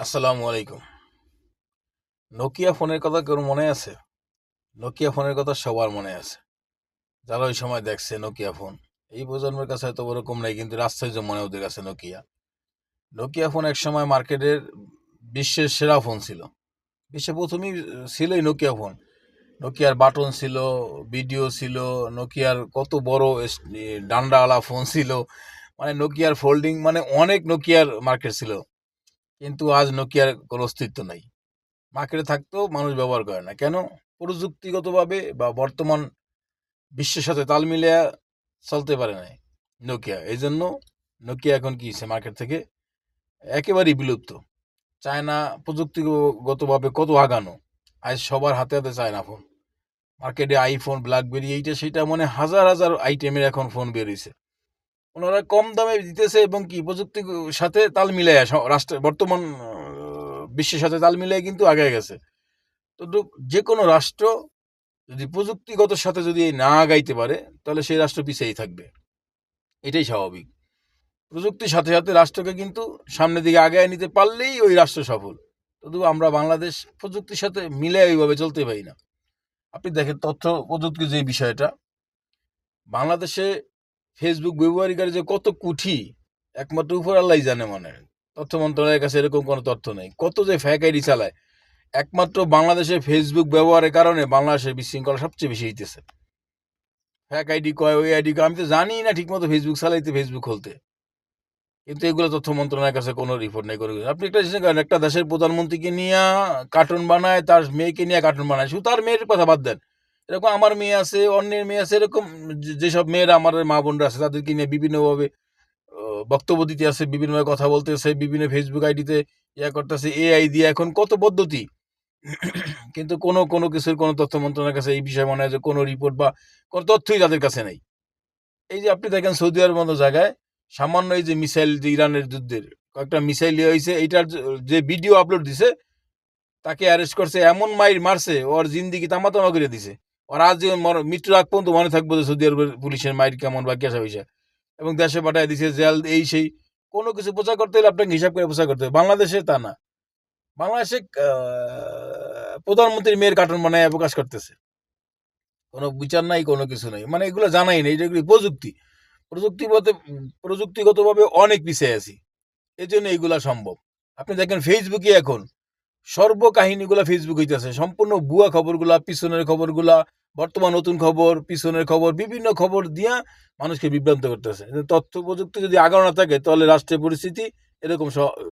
আসসালামু আলাইকুম। নোকিয়া ফোনের কথা কারো মনে আছে? নোকিয়া ফোনের কথা সবার মনে আছে। যারা ওই সময় দেখছে নোকিয়া ফোন। এই প্রজন্মের কাছে হয়তো ওরকম নাই, কিন্তু আশ্চর্য মনে ওদের কাছে নোকিয়া। নোকিয়া ফোন একসময় মার্কেটের বিশ্বের সেরা ফোন ছিল। বিশ্বে প্রথমেই ছিলই নোকিয়া ফোন। নোকিয়ার বাটন ছিল, ভিডিও ছিল, নোকিয়ার কত বড় ডান্ডাওয়ালা ফোন ছিল। মানে নোকিয়ার ফোল্ডিং, মানে অনেক নোকিয়ার মার্কেট ছিল। কিন্তু আজ নোকিয়ার কোনো অস্তিত্ব নাই। মার্কেটে থাকতেও মানুষ ব্যবহার করে না কেন? প্রযুক্তিগতভাবে বা বর্তমান বিশ্বের সাথে তাল মিলিয়ে চলতে পারে না নোকিয়া। এই জন্য নোকিয়া এখন কি হয়েছে, মার্কেট থেকে একেবারেই বিলুপ্ত। চায়না প্রযুক্তিগতভাবে কত আগানো, আজ সবার হাতে হাতে চায়না ফোন। মার্কেটে আইফোন, ব্ল্যাকবেরি, এইটা সেটা, মানে হাজার হাজার আইটেমের এখন ফোন বেরিয়েছে। ওনারা কম দামে দিতেছে এবং কি প্রযুক্তির সাথে তাল মিলাই রাষ্ট্রের বর্তমান বিশ্বের সাথে তাল মিলাই কিন্তু আগে গেছে। তো যে কোনো রাষ্ট্র যদি প্রযুক্তিগত সাথে যদি না আগাইতে পারে, তাহলে সেই রাষ্ট্র পিছিয়েই থাকবে। এটাই স্বাভাবিক। প্রযুক্তির সাথে সাথে রাষ্ট্রকে কিন্তু সামনের দিকে আগায় নিতে পারলেই ওই রাষ্ট্র সফল। তবু আমরা বাংলাদেশ প্রযুক্তির সাথে মিলে ওইভাবে চলতে পারি না। আপনি দেখেন তথ্য প্রযুক্তির যে বিষয়টা, বাংলাদেশে ফেসবুক ব্যবহারকারী যে কত কোটি, একমাত্র উপর আল্লাহ জানে। মানে তথ্য মন্ত্রণালয়ের কাছে এরকম কোনো তথ্য নেই। কত যে ফ্যাক আইডি চালায়, একমাত্র বাংলাদেশে ফেসবুক ব্যবহারের কারণে বাংলাদেশের বিশৃঙ্খলা সবচেয়ে বেশি হইতেছে। ফ্যাক আইডি কয়, ওই আইডি কয়, আমি তো জানি না ঠিক মতো ফেসবুক চালাইতে, ফেসবুক খুলতে। কিন্তু এগুলো তথ্য মন্ত্রণালয়ের কাছে কোনো রিপোর্ট নেই, কোনো আপনি একটা জিনিস করেন, একটা দেশের প্রধানমন্ত্রীকে নিয়ে কার্টুন বানায়, তার মেয়েকে নিয়ে কার্টুন বানায়, শুধু তার মেয়ের কথা বাদ দেন। এরকম আমার মেয়ে আছে, অন্যের মেয়ে আছে, এরকম যেসব মেয়েরা আমাদের মা বোনরা আছে তাদেরকে নিয়ে বিভিন্নভাবে বক্তব্য দিতে আছে, বিভিন্নভাবে কথা বলতেছে, বিভিন্ন ফেসবুক আইডিতে ইয়া করতেছে, এআই দিয়ে এখন কত পদ্ধতি। কিন্তু কোনো কোনো কিছুর কোনো তথ্য মন্ত্রণালয়ের কাছে এই বিষয়ে মনে হয় যে কোনো রিপোর্ট বা কোনো তথ্যই তাদের কাছে নেই। এই যে আপনি দেখেন সৌদি আরবের মতো জায়গায় সামান্য এই যে মিসাইল, যে ইরানের যুদ্ধের কয়েকটা মিসাইল ইয়ে হয়েছে, এইটার যে ভিডিও আপলোড দিছে, তাকে অ্যারেস্ট করছে, এমন মাইর মারছে ওর জিন্দিগি তামাতামা করে দিছে। ওর আজ মৃত্যুর আগ পর্যন্ত মনে থাকবো যে সৌদি আরবের পুলিশের মাইর কেমন বা কেসা হয়েছে। এবং দেশে পাঠায় দিছে, জেল, এই সেই। কোনো কিছু প্রচার করতে হলে আপনাকে হিসাব করে প্রচার করতে হবে। বাংলাদেশে তা না। বাংলাদেশে প্রধানমন্ত্রীর মেয়ের কার্টুন বানায় প্রকাশ করতেছে, কোনো বিচার নাই, কোনো কিছু নাই। মানে এগুলো জানাই নেই, এগুলো প্রযুক্তি। প্রযুক্তিগতভাবে অনেক পিছিয়ে আছি, এই জন্য এইগুলা সম্ভব। আপনি দেখেন ফেসবুকে এখন সর্বকাহিনীগুলা ফেসবুক হইতেছে, সম্পূর্ণ ভুয়া খবরগুলা, পিছনের খবরগুলা, বর্তমান নতুন খবর, পিছনের খবর, বিভিন্ন খবর দিয়া মানুষকে বিভ্রান্ত করতেছে। তথ্য প্রযুক্তি যদি আগানো না থাকে, তাহলে রাষ্ট্রের পরিস্থিতি এরকম